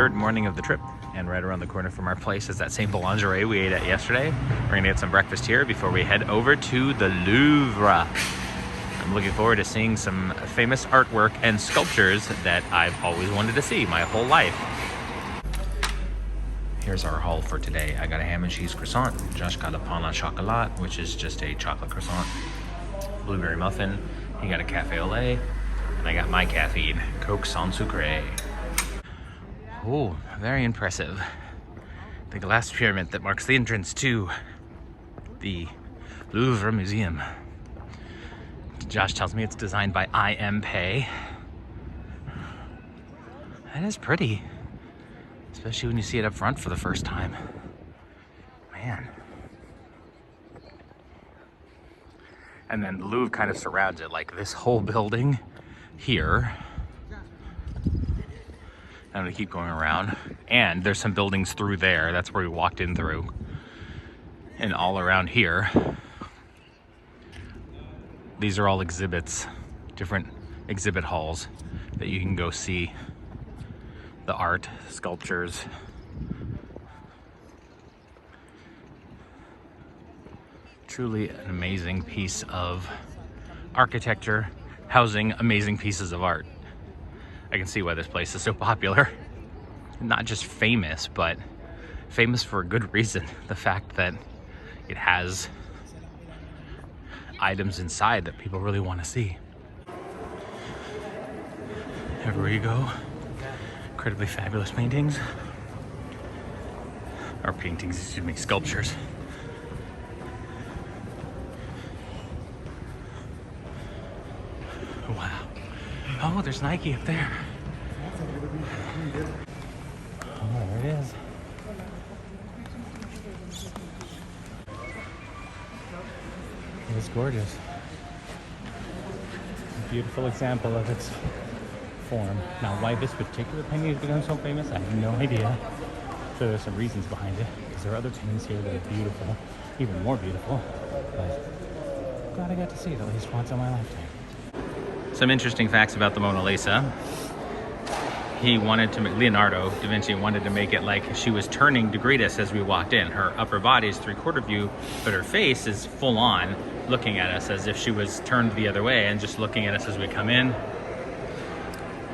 third morning of the trip, and right around the corner from our place is that same boulangerie we ate at yesterday. We're gonna get some breakfast here before we head over to the Louvre. I'm looking forward to seeing some famous artwork and sculptures that I've always wanted to see my whole life. Here's our haul for today. I got a ham and cheese croissant. Josh got a pain au chocolat, which is just a chocolate croissant. Blueberry muffin. He got a cafe au lait. And I got my caffeine, Coke sans sucre. Oh, very impressive. The glass pyramid that marks the entrance to the Louvre Museum. Josh tells me it's designed by I.M. Pei. That is pretty. Especially when you see it up front for the first time. Man. And then the Louvre kind of surrounds it, like this whole building here. I'm gonna keep going around. And there's some buildings through there. That's where we walked in through. And all around here. These are all exhibits, different exhibit halls that you can go see the art, sculptures. Truly an amazing piece of architecture, housing amazing pieces of art. I can see why this place is so popular. Not just famous, but famous for a good reason. The fact that it has items inside that people really want to see. Everywhere you go, incredibly fabulous paintings. Or paintings, excuse me, sculptures. Wow. Oh, there's Nike up there. Oh, there it is. It is gorgeous. A beautiful example of its form. Now, why this particular painting has become so famous, I have no idea. So there's some reasons behind it, because there are other paintings here that are beautiful, even more beautiful. But I'm glad I got to see it at least once in my lifetime. Some interesting facts about the Mona Lisa. Leonardo da Vinci wanted to make it like she was turning to greet us as we walked in. Her upper body is three-quarter view, but her face is full on, looking at us as if she was turned the other way and just looking at us as we come in.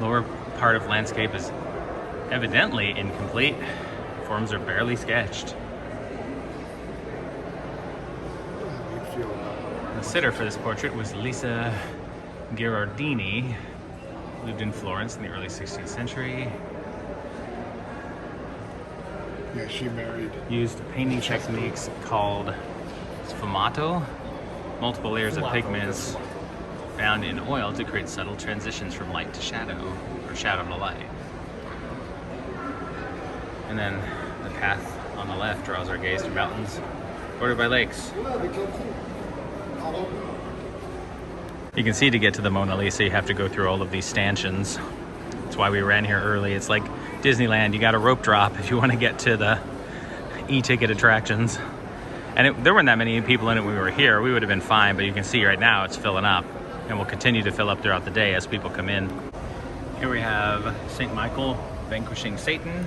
Lower part of landscape is evidently incomplete. Forms are barely sketched. The sitter for this portrait was Lisa Gherardini, lived in Florence in the early 16th century. Yeah, she married. Used painting techniques called sfumato, multiple layers of pigments found in oil to create subtle transitions from light to shadow, or shadow to light. And then the path on the left draws our gaze to mountains bordered by lakes. You can see to get to the Mona Lisa, you have to go through all of these stanchions. That's why we ran here early. It's like Disneyland. You got a rope drop if you want to get to the e-ticket attractions. And there weren't that many people in it when we were here. We would have been fine, but you can see right now it's filling up. And will continue to fill up throughout the day as people come in. Here we have St. Michael vanquishing Satan,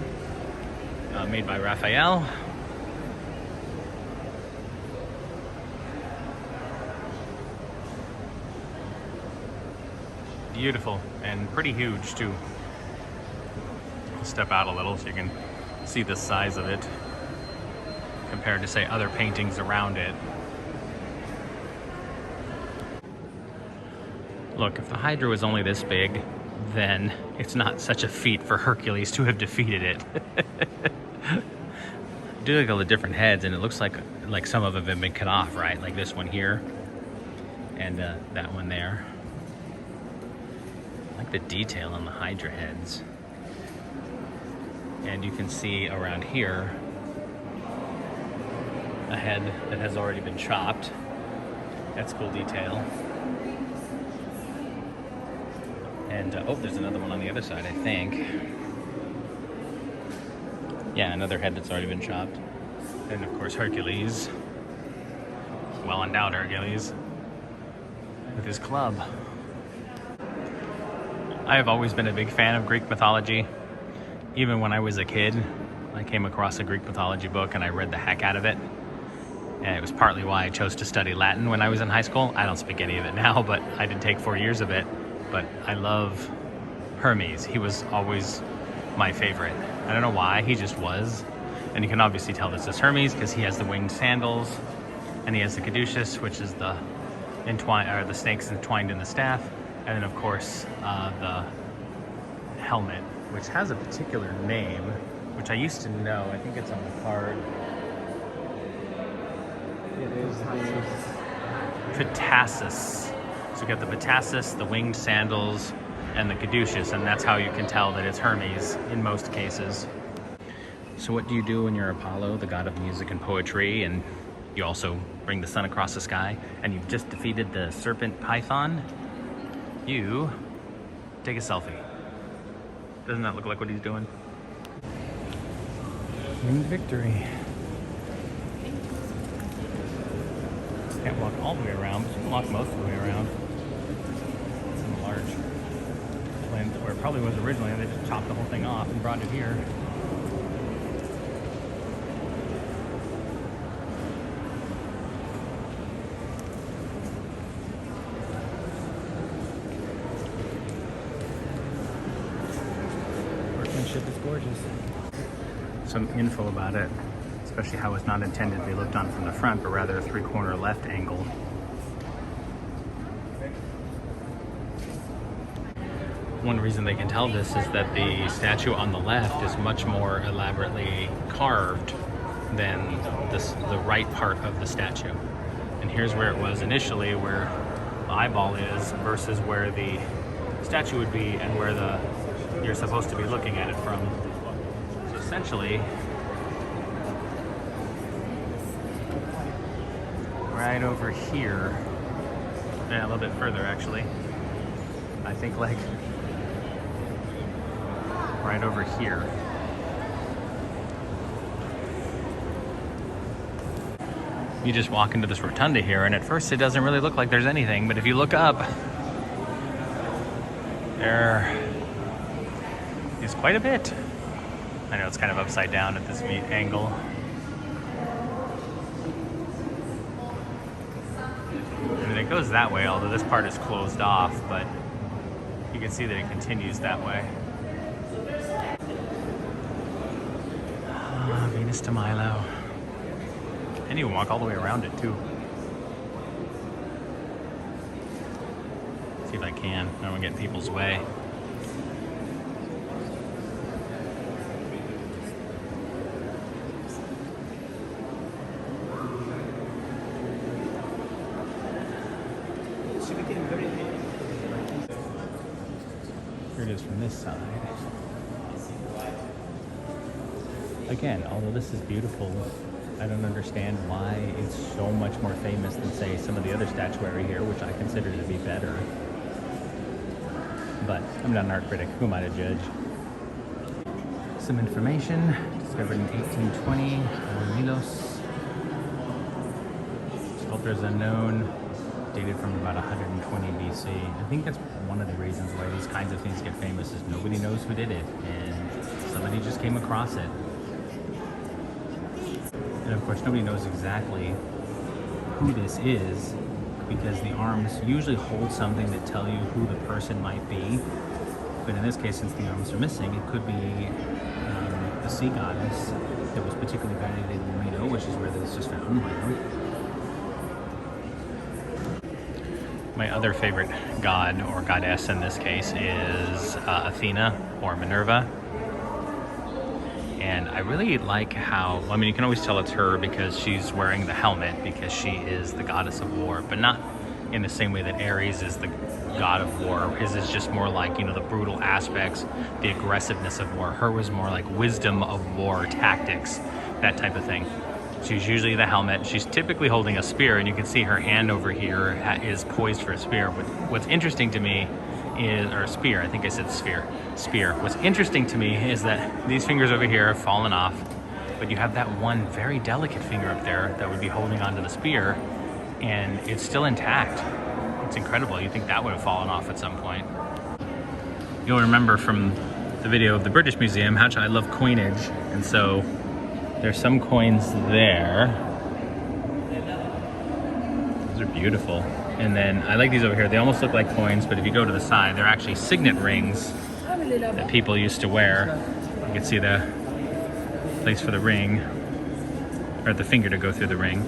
made by Raphael. Beautiful and pretty huge too. I'll step out a little so you can see the size of it compared to, say, other paintings around it. Look, if the Hydra was only this big, then it's not such a feat for Hercules to have defeated it. Do look at all the different heads, and it looks like some of them have been cut off, right? Like this one here, and that one there. I like the detail on the Hydra heads. And you can see around here a head that has already been chopped. That's cool detail. And oh, there's another one on the other side, I think. Yeah, another head that's already been chopped. And of course Hercules, well endowed Hercules, with his club. I have always been a big fan of Greek mythology. even when I was a kid, I came across a Greek mythology book and I read the heck out of it. And it was partly why I chose to study Latin when I was in high school. I don't speak any of it now, but I did take 4 years of it. But I love Hermes. He was always my favorite. I don't know why, he just was. And you can obviously tell this is Hermes because he has the winged sandals and he has the caduceus, which is the snakes entwined in the staff. And then of course, the helmet, which has a particular name, which I used to know. I think it's on the card. It is the Ptasis. So you got the Ptasis, the winged sandals, and the caduceus, and that's how you can tell that it's Hermes in most cases. So what do you do when you're Apollo, the god of music and poetry, and you also bring the sun across the sky, and you've just defeated the serpent Python? You take a selfie. Doesn't that look like what he's doing? Winged victory. Can't walk all the way around, but you can walk most of the way around. It's in a large land where it probably was originally, and they just chopped the whole thing off and brought it here. Workmanship is gorgeous. Some info about it, especially how it's not intended to be looked on from the front, but rather a 3-corner left angle. One reason they can tell this is that the statue on the left is much more elaborately carved than the right part of the statue. And here's where it was initially, where the eyeball is versus where the statue would be and where you're supposed to be looking at it from. So essentially, right over here, yeah, a little bit further actually. I think like right over here. You just walk into this rotunda here, and at first it doesn't really look like there's anything, but if you look up, there is quite a bit. I know it's kind of upside down at this angle. And it goes that way, although this part is closed off, but you can see that it continues that way. Venus to Milo. And you can walk all the way around it too. See if I can. I don't want to get in people's way. Here it is from this side. Again, although this is beautiful, I don't understand why it's so much more famous than, say, some of the other statuary here, which I consider to be better. But I'm not an art critic. Who am I to judge? Some information. Discovered in 1820. Milos. Sculptors unknown. Dated from about 120 BC. I think that's one of the reasons why these kinds of things get famous, is nobody knows who did it, and somebody just came across it. And of course, nobody knows exactly who this is, because the arms usually hold something that tell you who the person might be. But in this case, since the arms are missing, it could be the sea goddess that was particularly venerated in Milo, which is where this is found. Milo. My other favorite god, or goddess in this case, is Athena, or Minerva. And I really like how, I mean, you can always tell it's her because she's wearing the helmet, because she is the goddess of war, but not in the same way that Ares is the god of war. His is just more like, you know, the brutal aspects, the aggressiveness of war. Her was more like wisdom of war, tactics, that type of thing. She's usually the helmet. She's typically holding a spear, and you can see her hand over here is poised for a spear. What's interesting to me is, or spear, I think I said sphere, spear. What's interesting to me is that these fingers over here have fallen off, but you have that one very delicate finger up there that would be holding onto the spear, and it's still intact. It's incredible. You'd think that would have fallen off at some point. You'll remember from the video of the British Museum, how much I love coinage. And so there's some coins there. Those are beautiful. And then I like these over here. They almost look like coins, but if you go to the side, they're actually signet rings that people used to wear. You can see the place for the ring, or the finger to go through the ring.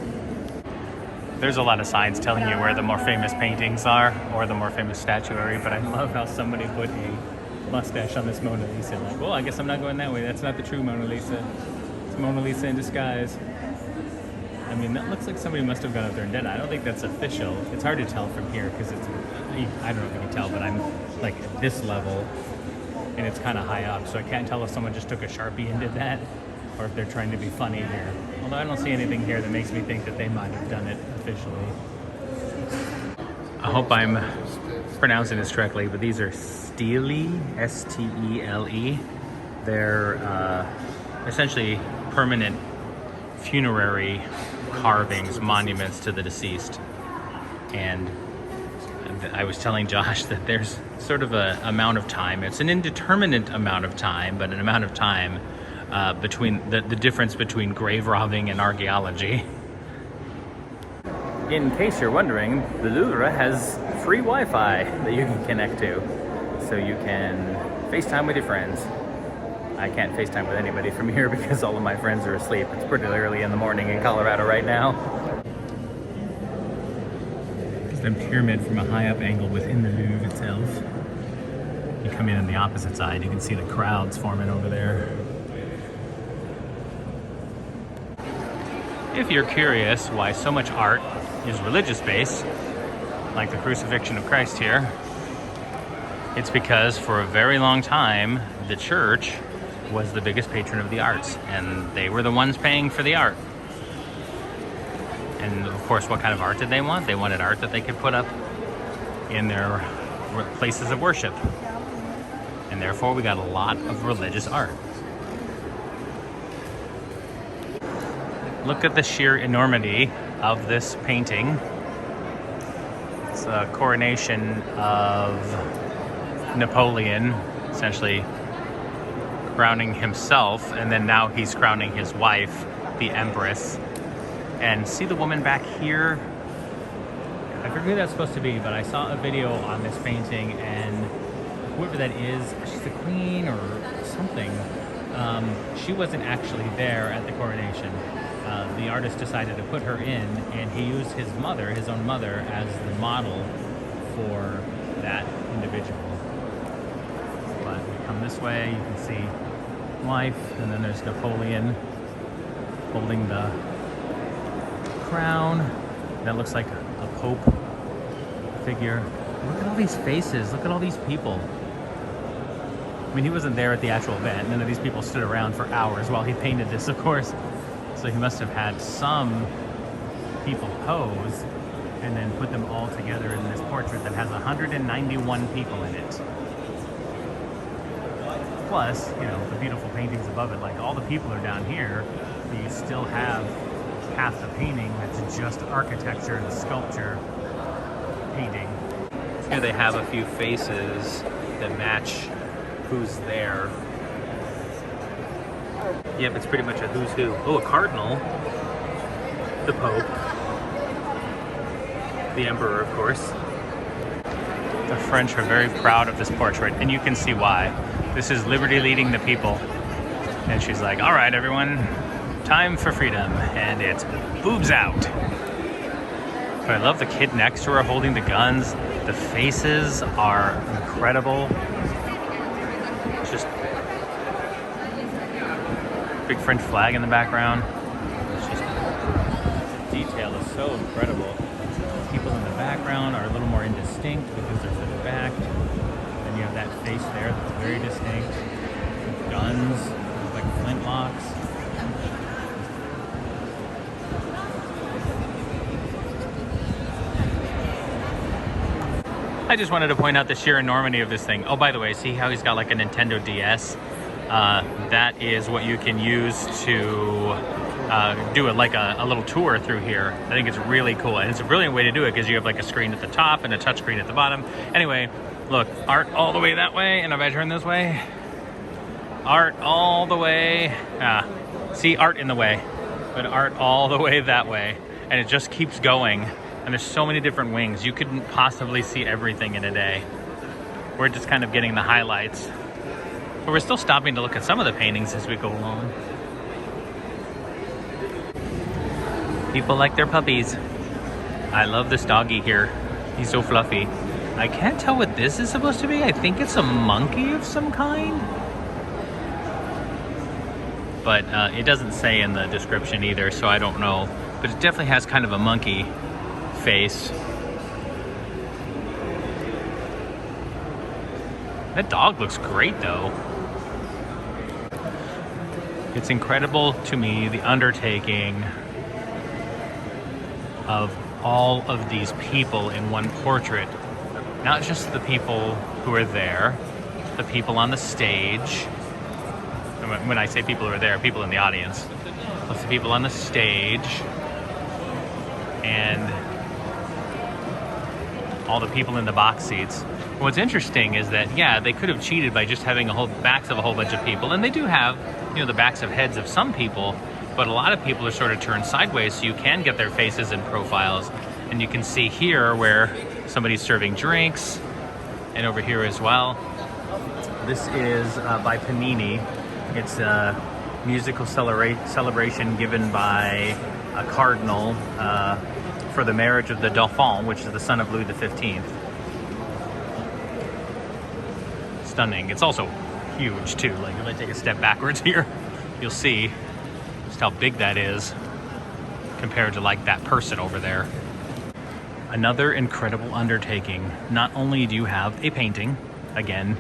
There's a lot of signs telling you where the more famous paintings are or the more famous statuary, but I love how somebody put a mustache on this Mona Lisa. Like, well, I guess I'm not going that way. That's not the true Mona Lisa. It's Mona Lisa in disguise. I mean, that looks like somebody must have gone up there and done it. I don't think that's official. It's hard to tell from here because it's, I don't know if you can tell, but I'm like at this level and it's kind of high up. So I can't tell if someone just took a Sharpie and did that or if they're trying to be funny here. Although I don't see anything here that makes me think that they might have done it officially. I hope I'm pronouncing this correctly, but these are stele, S-T-E-L-E. They're essentially permanent funerary carvings, monuments to the deceased. And I was telling Josh that there's sort of a amount of time. It's an indeterminate amount of time, but an amount of time between the difference between grave robbing and archaeology. In case you're wondering, the Louvre has free Wi-Fi that you can connect to, so you can FaceTime with your friends. I can't FaceTime with anybody from here because all of my friends are asleep. It's pretty early in the morning in Colorado right now. It's the pyramid from a high up angle within the Louvre itself. You come in on the opposite side, you can see the crowds forming over there. If you're curious why so much art is religious-based, like the crucifixion of Christ here, it's because for a very long time, the church was the biggest patron of the arts, and they were the ones paying for the art. And of course, what kind of art did they want? They wanted art that they could put up in their places of worship. And therefore, we got a lot of religious art. Look at the sheer enormity of this painting. It's a coronation of Napoleon, essentially crowning himself, and then now he's crowning his wife, the Empress. And see the woman back here? I forget who that's supposed to be, but I saw a video on this painting, and whoever that is, she's the queen or something. She wasn't actually there at the coronation. The artist decided to put her in, and he used his mother, his own mother, as the model for that individual. But we come this way, you can see wife, and then there's Napoleon holding the crown. That looks like a pope figure. Look at all these faces, look at all these people. I mean, he wasn't there at the actual event. None of these people stood around for hours while he painted this, of course. So he must have had some people pose and then put them all together in this portrait that has 191 people in it. Plus, you know, the beautiful paintings above it, like all the people are down here, but you still have half the painting that's just architecture and sculpture painting. Here they have a few faces that match who's there. Yep, it's pretty much a who's who. Oh, a cardinal, the Pope, the Emperor, of course. The French are very proud of this portrait, and you can see why. This is liberty leading the people. And she's like, all right, everyone, time for freedom. And it's boobs out. But I love the kid next to her holding the guns. The faces are incredible. It's just big French flag in the background. It's just, detail is so incredible. People in the background are a little more indistinct because they're further back. Then you have that face there that's very distinct. With guns, like flintlocks. I just wanted to point out the sheer enormity of this thing. Oh, by the way, see how he's got like a Nintendo DS? That is what you can use to do it like a little tour through here. I think it's really cool, and it's a brilliant way to do it because you have like a screen at the top and a touch screen at the bottom. Anyway, look, art all the way that way, and if I turn this way, Art all the way. See, art in the way, but art all the way that way. And it just keeps going. And there's so many different wings. You couldn't possibly see everything in a day. We're just kind of getting the highlights. But we're still stopping to look at some of the paintings as we go along. People like their puppies. I love this doggy here. He's so fluffy. I can't tell what this is supposed to be. I think it's a monkey of some kind. But it doesn't say in the description either, so I don't know. But it definitely has kind of a monkey face. That dog looks great though. It's incredible to me, the undertaking of all of these people in one portrait. Not just the people who are there, the people on the stage. And when I say people who are there, people in the audience. Plus the people on the stage. And all the people in the box seats. What's interesting is that, yeah, they could have cheated by just having backs of a whole bunch of people. And they do have, the backs of heads of some people. But a lot of people are sort of turned sideways, so you can get their faces and profiles. And you can see here where somebody's serving drinks, and over here as well. This is by Panini. It's a musical celebration given by a cardinal for the marriage of the Dauphin, which is the son of Louis XV. Stunning. It's also huge too. Like if I take a step backwards here, you'll see just how big that is compared to like that person over there. Another incredible undertaking. Not only do you have a painting, again,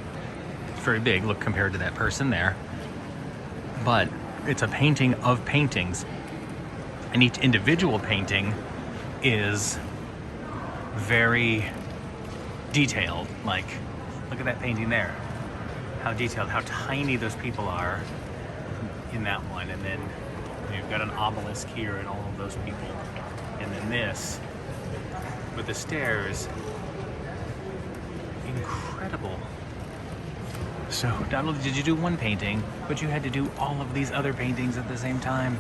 it's very big, look compared to that person there, but it's a painting of paintings. And each individual painting is very detailed. Like, look at that painting there. How detailed, how tiny those people are in that one. And then you've got an obelisk here and all of those people. And then this with the stairs. Incredible. So not only did you do one painting, but you had to do all of these other paintings at the same time.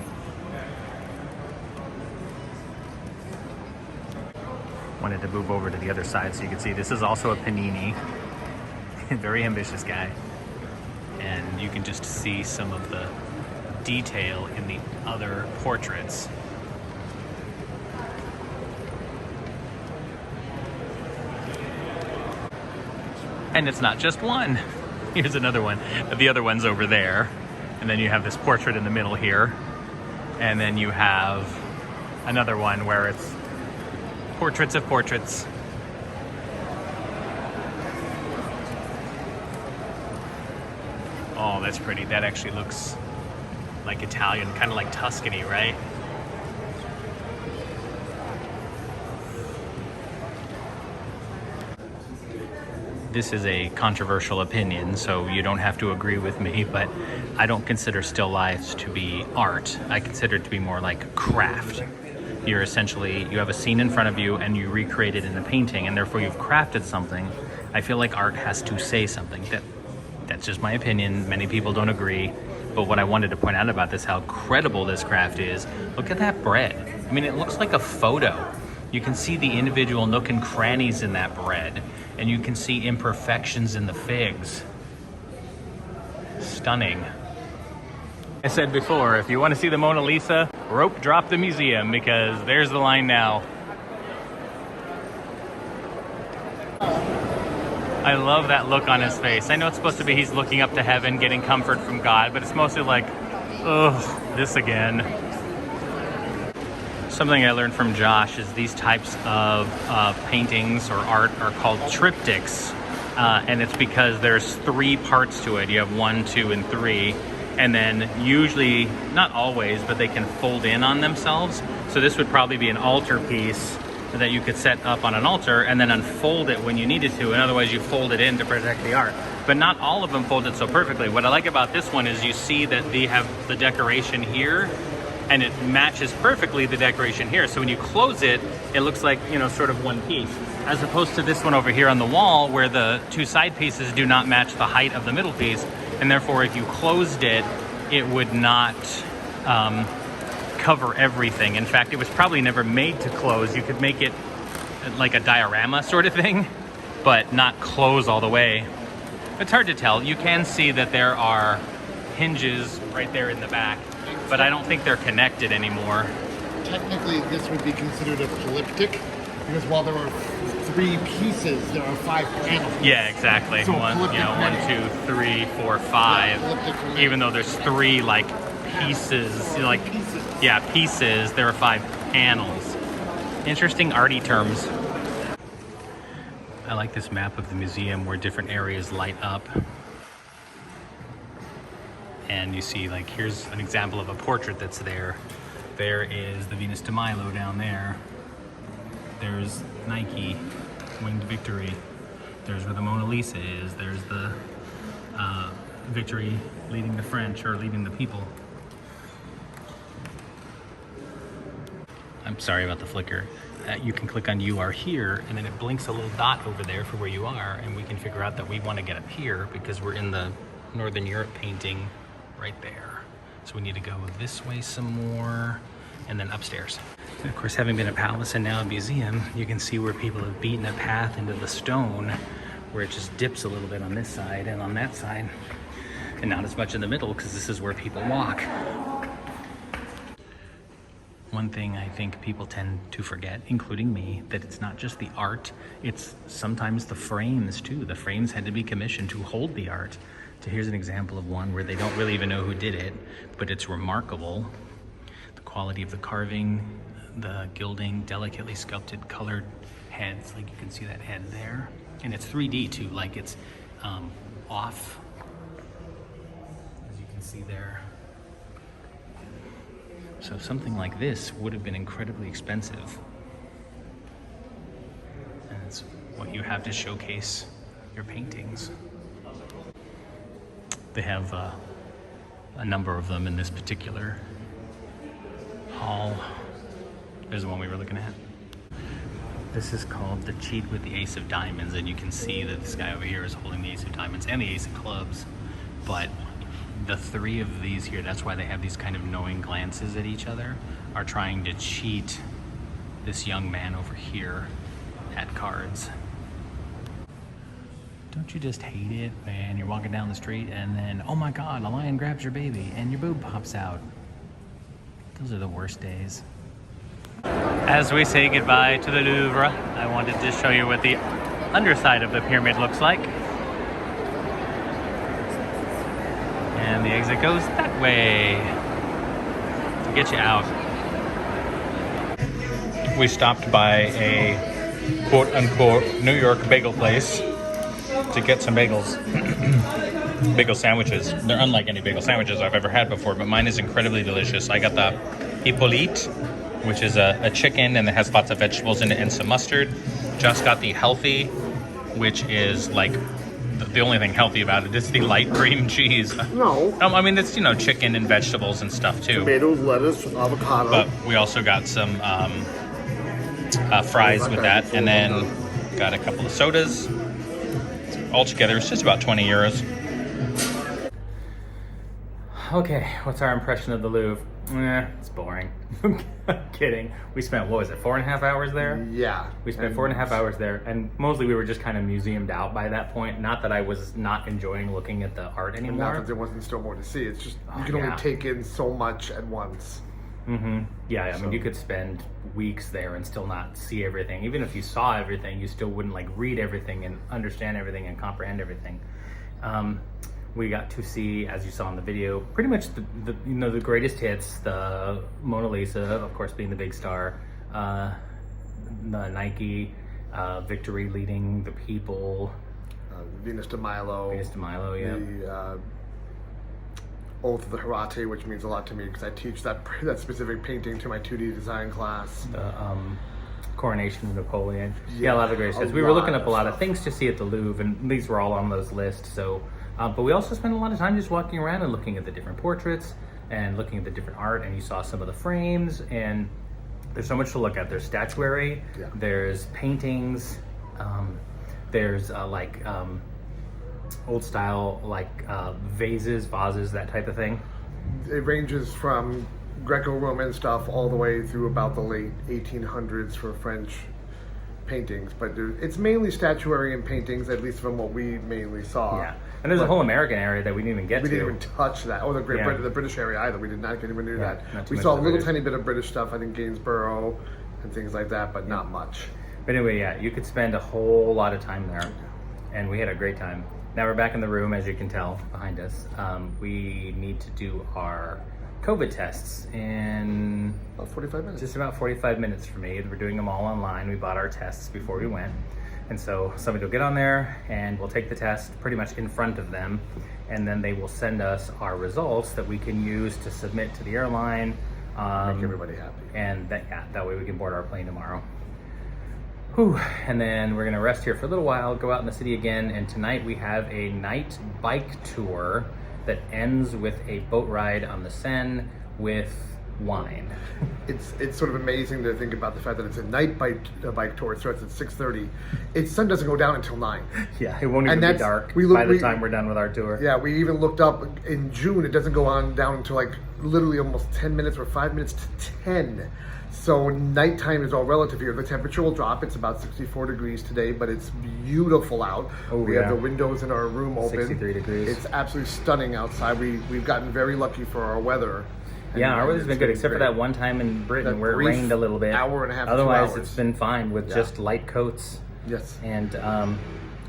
Wanted to move over to the other side so you can see this is also a Panini. Very ambitious guy. And you can just see some of the detail in the other portraits. And it's not just one. Here's another one. The other one's over there. And then you have this portrait in the middle here. And then you have another one where it's portraits of portraits. Oh, that's pretty. That actually looks like Italian, kind of like Tuscany, right? This is a controversial opinion, so you don't have to agree with me, but I don't consider still lifes to be art. I consider it to be more like craft. You're essentially, you have a scene in front of you and you recreate it in a painting, and therefore you've crafted something. I feel like art has to say something. That's just my opinion. Many people don't agree. But what I wanted to point out about this, how credible this craft is, look at that bread. I mean, it looks like a photo. You can see the individual nook and crannies in that bread, and you can see imperfections in the figs. Stunning. I said before, if you want to see the Mona Lisa, rope drop the museum, because there's the line now. I love that look on his face. I know it's supposed to be he's looking up to heaven, getting comfort from God, but it's mostly like, ugh, this again. Something I learned from Josh is these types of paintings or art are called triptychs. And it's because there's 3 parts to it. You have 1, 2, and 3. And then usually, not always, but they can fold in on themselves. So this would probably be an altarpiece that you could set up on an altar and then unfold it when you needed to, and otherwise you fold it in to protect the art. But not all of them fold it so perfectly. What I like about this one is you see that they have the decoration here, and it matches perfectly the decoration here. So when you close it, it looks like, sort of one piece. As opposed to this one over here on the wall, where the 2 side pieces do not match the height of the middle piece. and therefore if you closed it, it would not cover everything. In fact, it was probably never made to close. You could make it like a diorama sort of thing, but not close all the way. It's hard to tell. You can see that there are hinges right there in the back, but I don't think they're connected anymore. Technically, this would be considered a polyptych because while there are 3 pieces, there are 5 panels. Yeah, exactly. So One, you know, 1, 2, 3, 4, 5. Yeah, even though there's 3 like pieces, like pieces, there are 5 panels. Interesting arty terms. I like this map of the museum where different areas light up. And you see, like, here's an example of a portrait that's there. There is the Venus de Milo down there. There's Nike, Winged Victory. There's where the Mona Lisa is. There's the Victory leading the French, or leading the people. I'm sorry about the flicker. You can click on "You are here," and then it blinks a little dot over there for where you are, and we can figure out that we want to get up here because we're in the Northern Europe painting right there. So we need to go this way some more, and then upstairs. And of course, having been a palace and now a museum, you can see where people have beaten a path into the stone, where it just dips a little bit on this side and on that side, and not as much in the middle because this is where people walk. One thing I think people tend to forget, including me, that it's not just the art, it's sometimes the frames too. The frames had to be commissioned to hold the art. So here's an example of one where they don't really even know who did it, but it's remarkable. The quality of the carving, the gilding, delicately sculpted colored heads, like you can see that head there. And it's 3D too, like it's off, as you can see there. So something like this would have been incredibly expensive. And it's what you have to showcase your paintings. They have a number of them in this particular hall. There's the one we were looking at. This is called the Cheat with the Ace of Diamonds, and you can see that this guy over here is holding the Ace of Diamonds and the Ace of Clubs. But the 3 of these here, that's why they have these kind of knowing glances at each other, are trying to cheat this young man over here at cards. Don't you just hate it when you're walking down the street and then, oh my God, a lion grabs your baby and your boob pops out? Those are the worst days. As we say goodbye to the Louvre, I wanted to show you what the underside of the pyramid looks like. And the exit goes that way to get you out. We stopped by a quote-unquote New York bagel place to get some bagels. Bagel sandwiches. They're unlike any bagel sandwiches I've ever had before, but mine is incredibly delicious. I got the Hippolyte, which is a chicken and it has lots of vegetables in it and some mustard. Just got the healthy, which is like the only thing healthy about it is the light cream cheese. No. I mean, it's, you know, chicken and vegetables and stuff too. Tomatoes, lettuce, avocado. But we also got some fries with that, and then got a couple of sodas. Altogether, it's just about 20 euros. Okay, what's our impression of the Louvre? It's boring. I'm kidding. We spent, what was it, 4.5 hours there? Yeah. We spent 4.5 hours there, and mostly we were just kind of museumed out by that point. Not that I was not enjoying looking at the art anymore. Not that there wasn't still more to see. It's just, you can only take in so much at once. Mm-hmm. Yeah, I mean, you could spend weeks there and still not see everything. Even if you saw everything, you still wouldn't like read everything and understand everything and comprehend everything. We got to see, as you saw in the video, pretty much the you know, the greatest hits. The Mona Lisa, of course, being the big star. The Nike, Victory leading the people. Venus de Milo. Venus de Milo, yeah. The Oath of the Hirate, which means a lot to me because I teach that specific painting to my 2D design class. The Coronation of Napoleon. Yeah, a lot of the greatest hits. We were looking up a lot of things to see at the Louvre, and these were all on those lists. So. But we also spent a lot of time just walking around and looking at the different portraits and looking at the different art, and you saw some of the frames, and there's so much to look at. There's statuary, there's paintings, there's old style, like vases, that type of thing? It ranges from Greco-Roman stuff all the way through about the late 1800s for French paintings, but it's mainly statuary and paintings, at least from what we mainly saw. Yeah, and there's a whole American area that we didn't even get to. We didn't even touch that. Oh, the the British area either. We did not get anywhere near that. We much saw a of the little British. tiny bit of British stuff, I think Gainsborough and things like that, but not much. But anyway, yeah, you could spend a whole lot of time there, and we had a great time. Now we're back in the room, as you can tell behind us. We need to do our COVID tests in About 45 minutes. just about 45 minutes for me. We're doing them all online. We bought our tests before we went. And so somebody will get on there and we'll take the test pretty much in front of them. And then they will send us our results that we can use to submit to the airline. Make everybody happy. And that way we can board our plane tomorrow. Whew. And then we're gonna rest here for a little while, go out in the city again. And tonight we have a night bike tour that ends with a boat ride on the Seine with wine. It's sort of amazing to think about the fact that it's a night bike tour. It starts at 6:30. Its sun doesn't go down until 9. Yeah, it won't even be dark by the time we're done with our tour. Yeah, we even looked up in June. It doesn't go on down until like literally almost 10 minutes or 5 minutes to 10. So nighttime is all relative here. The temperature will drop. It's about 64 degrees today, but it's beautiful out. We have the windows in our room open. 63 degrees. It's absolutely stunning outside. We've gotten very lucky for our weather. Yeah, our weather's been good, except for that one time in Britain where it rained a little bit. Hour and a half, 2 Otherwise, hours. it's been fine with just light coats. Yes. And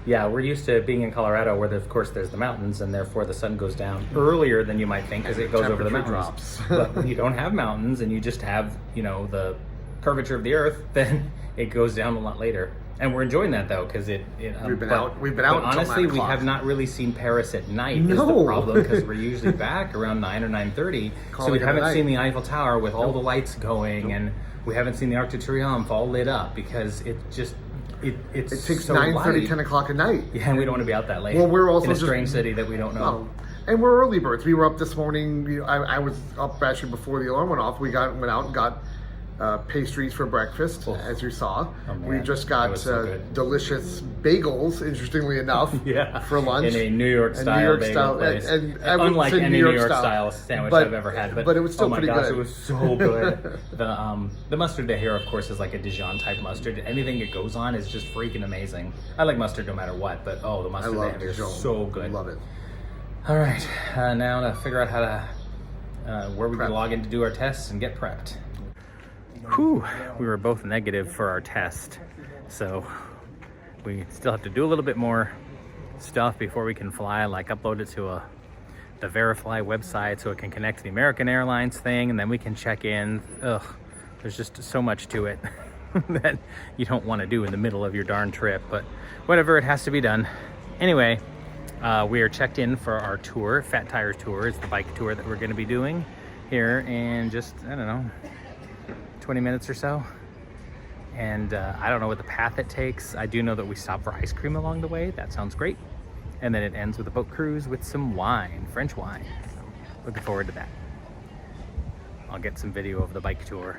yeah, we're used to being in Colorado where, of course, there's the mountains, and therefore the sun goes down earlier than you might think because it goes over the mountains. Drops. But when you don't have mountains and you just have, the curvature of the earth, then it goes down a lot later. And we're enjoying that though, because we've been out. But honestly, until 9 we have not really seen Paris at night. Is the problem, because we're usually back around 9 or 9:30. So we haven't seen the Eiffel Tower with all the lights going, and we haven't seen the Arc de Triomphe all lit up because it takes so 9:30, 10 o'clock at night. Yeah, and we don't want to be out that late. Well, we're also in a strange city that we don't know. And we're early birds. We were up this morning. I was up actually before the alarm went off. We went out and got pastries for breakfast, as you saw. We just got delicious bagels, interestingly enough, for lunch. In a New York style bagel place. And unlike any New York style sandwich I've ever had. But it was still pretty good. It was so good. The mustard here, of course, is like a Dijon type mustard. Anything it goes on is just freaking amazing. I like mustard no matter what, but the mustard here is so good. I love it. All right, now to figure out how to where we can log in to do our tests and get prepped. Whew, we were both negative for our test, so we still have to do a little bit more stuff before we can fly, like upload it to the Verifly website so it can connect to the American Airlines thing, and then we can check in. There's just so much to it that you don't want to do in the middle of your darn trip, but whatever, it has to be done. Anyway, we are checked in for our tour. Fat Tires Tour is the bike tour that we're going to be doing here in just, I don't know, 20 minutes or so. And I don't know what the path it takes. I do know that we stop for ice cream along the way. That sounds great. And then it ends with a boat cruise with some wine, French wine. So looking forward to that. I'll get some video of the bike tour.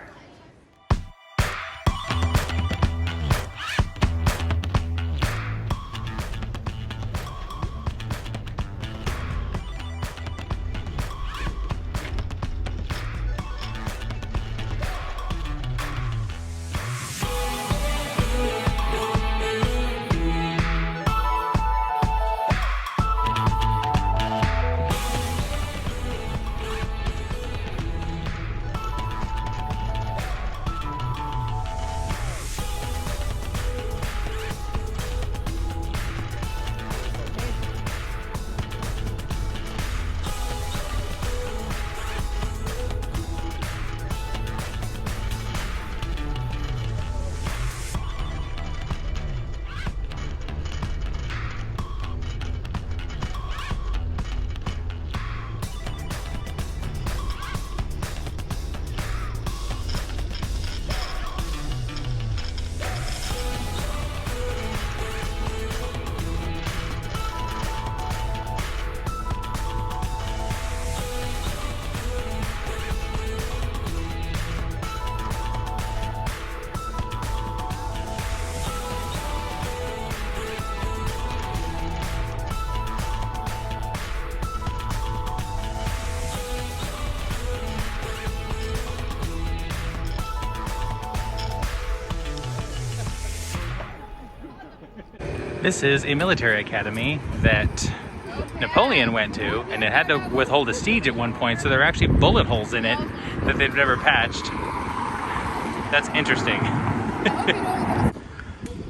This is a military academy that Napoleon went to, and it had to withhold a siege at one point, so there are actually bullet holes in it that they've never patched. That's interesting.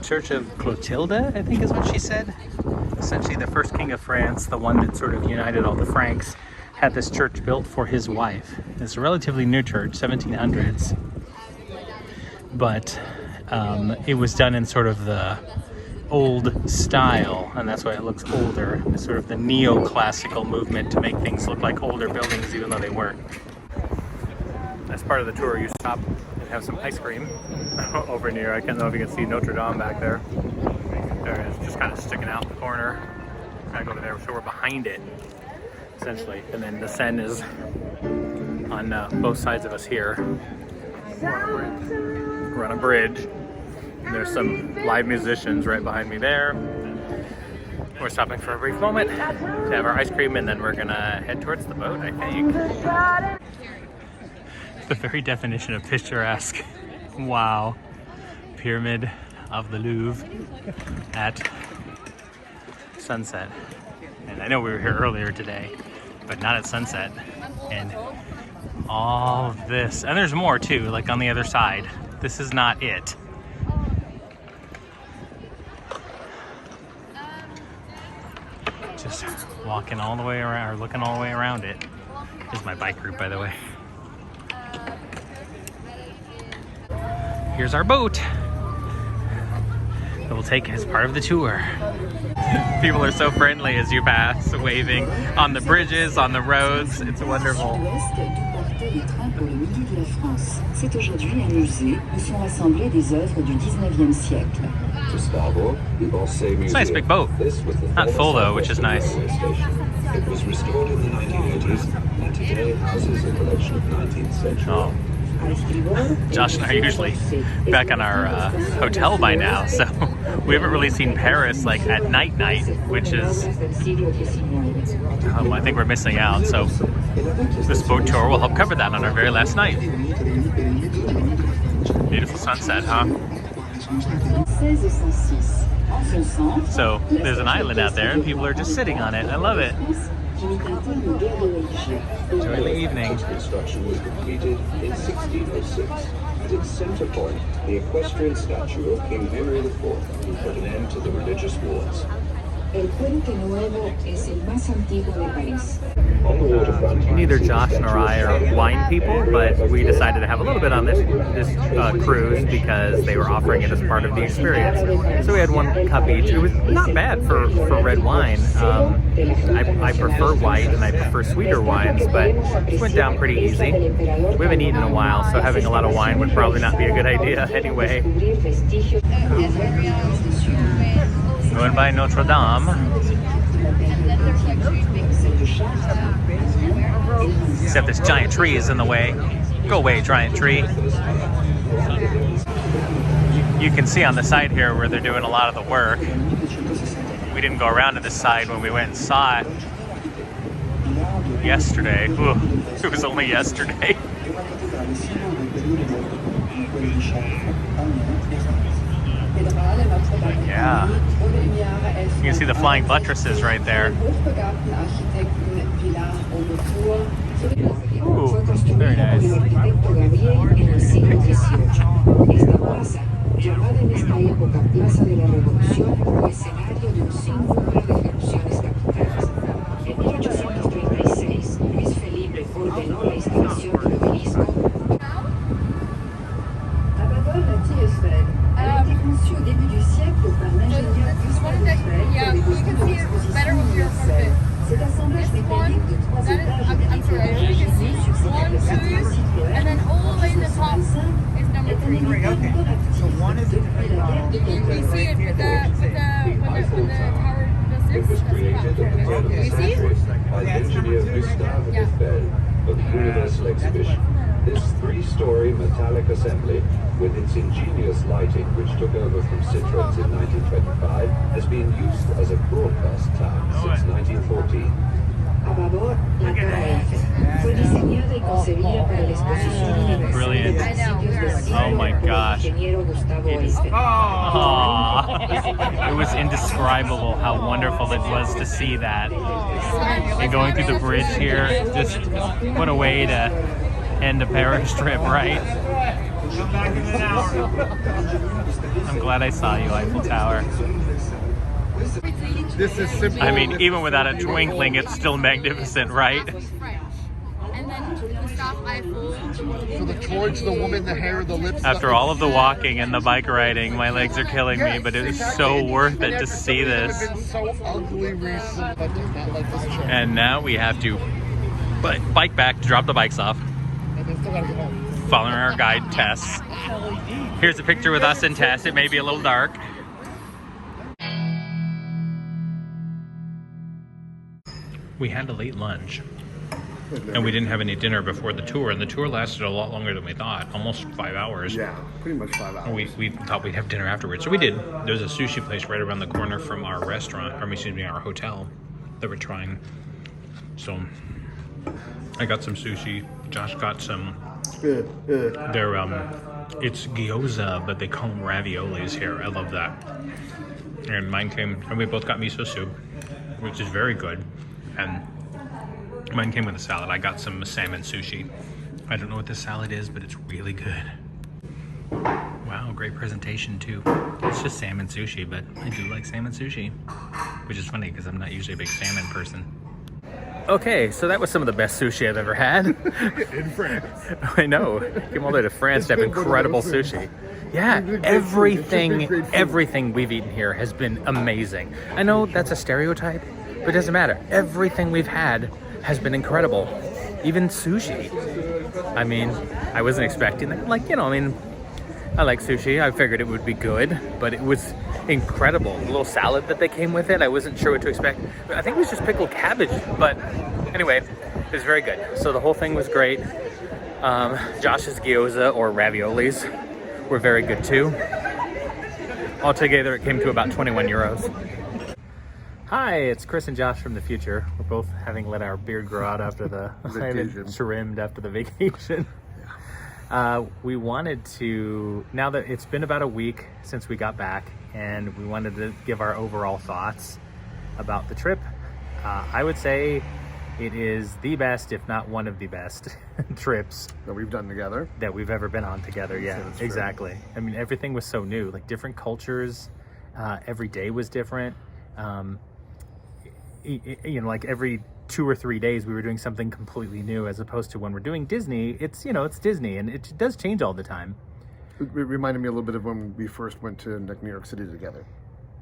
Church of Clotilde, I think is what she said. Essentially the first king of France, the one that sort of united all the Franks, had this church built for his wife. It's a relatively new church, 1700s. But it was done in sort of the old style, and that's why it looks older. It's sort of the neoclassical movement to make things look like older buildings even though they weren't. As part of the tour, you stop and have some ice cream over near, I can't know if you can see Notre Dame back there. There it is, just kind of sticking out in the corner. Gotta go over there, so we're behind it, essentially. And then the Seine is on both sides of us here. We're on a bridge. There's some live musicians right behind me there. We're stopping for a brief moment to have our ice cream, and then we're gonna head towards the boat, I think. The very definition of picturesque. Wow. Pyramid of the Louvre at sunset. And I know we were here earlier today, but not at sunset. And all of this, and there's more too, like on the other side. This is not it. Just walking all the way around, or looking all the way around it. This is my bike route, by the way. Here's our boat that will take as part of the tour. People are so friendly as you pass, waving on the bridges, on the roads. It's wonderful. C'est aujourd'hui un musée où sont rassemblées des œuvres du 19e siècle. It's a nice big boat. Not full though, which is nice. It was restored in the 1980s and today houses a collection of 19th century. Oh. Josh and I are usually back on our hotel by now, so we haven't really seen Paris like at night, which is, I think we're missing out. So this boat tour will help cover that on our very last night. Beautiful sunset, huh? So there's an island out there and people are just sitting on it. I love it. Enjoy the evening. Construction was completed in 1606. At its center point, the equestrian statue of King Henry IV, who put an end to the religious wars. El puente nuevo es el más antiguo de París. On the waterfront, Neither Josh nor I are wine people, but we decided to have a little bit on this cruise because they were offering it as part of the experience. So we had one cup each. It was not bad for red wine. I prefer white and I prefer sweeter wines, but it went down pretty easy. We haven't eaten in a while, so having a lot of wine would probably not be a good idea anyway. Going by Notre Dame. Except this giant tree is in the way. Go away, giant tree. You can see on the side here where they're doing a lot of the work. We didn't go around to this side when we went and saw it yesterday. Ooh, it was only yesterday. Yeah. You can see the flying buttresses right there. Ooh, very nice. Llamada en esta época Plaza de la Revolución, fue escenario de un sinfín de erupciones capitales. En 1836, Luis Felipe ordenó la instalación del obelisco. A été conçue au début du siècle par l'ingénieur Gustave Eiffel pour les besoins de l'exposition universelle. Cet assemblage métallique de 3 étages est éclairé sur cette plateforme située est un élément interactif depuis la guerre de 14. It was created at the turn of the century by engineer Gustave Eiffel for the Universal Exhibition. This 3-story metallic assembly, with its ingenious lighting which took over from Citroëns in 1925, has been used as a broadcast tower since 1914. A babor, la Torre Eiffel. Fue diseñada y concebida para la exposición universal Brilliant. de principios del siglo Oh my por el gosh. ingeniero Gustavo Eiffel. Aww. It was indescribable how wonderful it was to see that. And going through the bridge here, just what a way to end a Paris trip, right? I'm glad I saw you, Eiffel Tower. This is simple. I mean, even without a twinkling, it's still magnificent, right? And then Gustave Eiffel. So the torch, the woman, the hair, the lips. After all of the walking and the bike riding, my legs are killing me, but it was so worth it to see this. It's been so ugly recently, but does not like this chair. And now we have to bike back to drop the bikes off, And then still gotta go home. following our guide, Tess. Here's a picture with us and Tess. It may be a little dark. We had a late lunch, and we didn't have any dinner before the tour, and the tour lasted a lot longer than we thought, almost 5 hours. Yeah, pretty much 5 hours. We thought we'd have dinner afterwards, so we did. There's a sushi place right around the corner from our restaurant, or excuse me, our hotel that we're trying. So I got some sushi. Josh got some. They're it's gyoza, but they call them raviolis here. I love that. And mine came, and we both got miso soup, which is very good. And mine came with a salad. I got some salmon sushi. I don't know what this salad is, but it's really good. Wow, great presentation too. It's just salmon sushi, but I do like salmon sushi, which is funny because I'm not usually a big salmon person. Okay, so that was some of the best sushi I've ever had. In France. I know. Came all the way to France to have incredible sushi. Yeah, everything we've eaten here has been amazing. I know that's a stereotype, but it doesn't matter. Everything we've had has been incredible. Even sushi. I mean, I wasn't expecting that. Like, you know, I mean, I like sushi. I figured it would be good, but it was incredible. The little salad that they came with it, I wasn't sure what to expect. I think it was just pickled cabbage, but anyway, it was very good. So the whole thing was great. Josh's gyoza or raviolis were very good too. Altogether, it came to about 21 euros. Hi, it's Chris and Josh from the future. We're both having let our beard grow out after the Vacation. trimmed after the vacation. We wanted to, now that it's been about a week since we got back, and we wanted to give our overall thoughts about the trip. I would say it is the best, if not one of the best trips That we've done together. that we've ever been on together. Yeah, that's true. exactly. I mean, everything was so new, like different cultures. Every day was different. You know, like every 2 or 3 days we were doing something completely new, as opposed to when we're doing Disney, it's, you know, it's Disney and it does change all the time. It reminded me a little bit of when we first went to New York City together.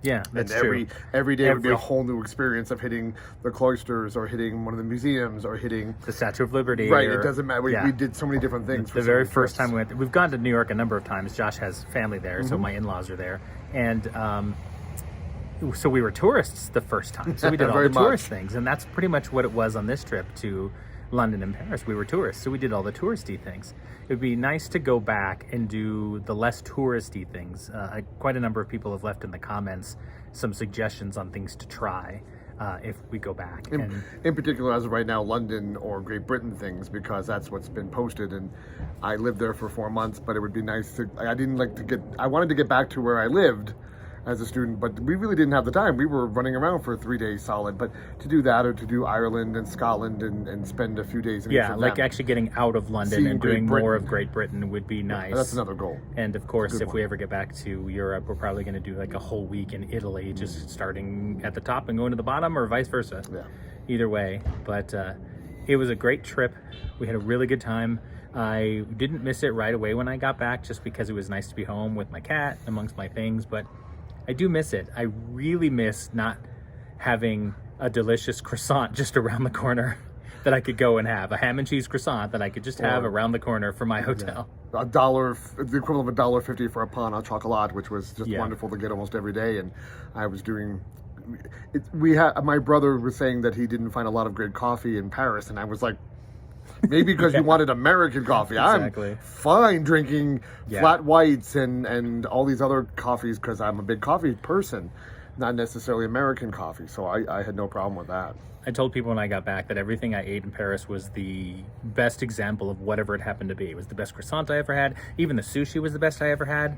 Yeah, that's and true. every day would be a whole new experience of hitting the cloisters or hitting one of the museums or hitting The Statue of Liberty. right. or- It doesn't matter. We, yeah. we did so many different things. The very first time we went, we've gone to New York a number of times. Josh has family there, so my in-laws are there, and so we were tourists the first time. So we did all Very the tourist much. things, and that's pretty much what it was on this trip to London and Paris. We were tourists, so we did all the touristy things. It would be nice to go back and do the less touristy things. Quite a number of people have left in the comments some suggestions on things to try if we go back. In particular, as of right now, London or Great Britain things, because that's what's been posted. And I lived there for 4 months, but it would be nice to. I wanted to get back to where I lived as a student, but we really didn't have the time. We were running around for 3 days solid. But to do that, or to do Ireland and Scotland and spend a few days in each yeah, of like them. actually getting out of London Seeing and Great doing Britain. more of Great Britain would be nice. That's another goal. And of course, Good if one. we ever get back to Europe, we're probably going to do like a whole week in Italy, just starting at the top and going to the bottom, or vice versa. Yeah. Either way. But it was a great trip. We had a really good time. I didn't miss it right away when I got back, just because it was nice to be home with my cat amongst my things. But I do miss it. I really miss not having a delicious croissant just around the corner that I could go and have. A ham and cheese croissant that I could just have around the corner from my hotel. $1, the equivalent of $1.50 for a pain au chocolat, which was just Yeah. wonderful to get almost every day. And I was doing. My brother was saying that he didn't find a lot of great coffee in Paris, and I was like, maybe because you wanted American coffee. Exactly. I'm fine drinking Yeah. flat whites and all these other coffees because I'm a big coffee person. not necessarily American coffee. So I had no problem with that. I told people when I got back that everything I ate in Paris was the best example of whatever it happened to be. It was the best croissant I ever had. Even the sushi was the best I ever had.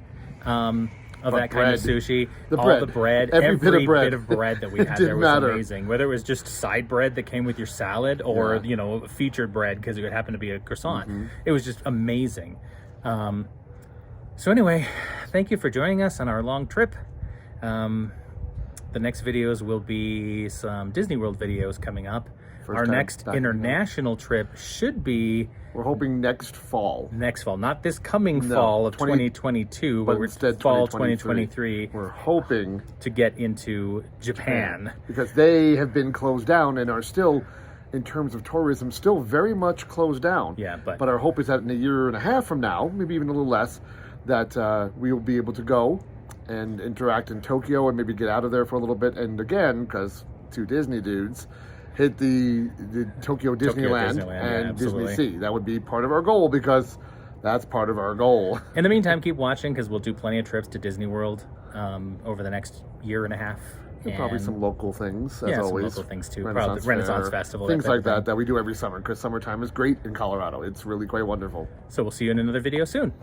Of that kind of sushi, all the bread, every bit of bread that we had there was amazing. Whether it was just side bread that came with your salad, or you know, featured bread because it happened to be a croissant, it was just amazing. So anyway, thank you for joining us on our long trip. The next videos will be some Disney World videos coming up. Our next international trip should be... We're hoping next fall. Next fall. Not this coming fall of 2022, but instead fall 2023. We're hoping to get into Japan. Because they have been closed down and are still, in terms of tourism, still very much closed down. Yeah, but our hope is that in a year and a half from now, maybe even a little less, that we will be able to go and interact in Tokyo and maybe get out of there for a little bit. And again, because two Disney dudes, hit the Tokyo Disneyland and Disney Sea. That would be part of our goal, because that's part of our goal. In the meantime, keep watching, because we'll do plenty of trips to Disney World over the next year and a half. And probably some local things, as always. Some local things too. Probably the Renaissance Festival. Things like that we do every summer, because summertime is great in Colorado. It's really quite wonderful. So we'll see you in another video soon.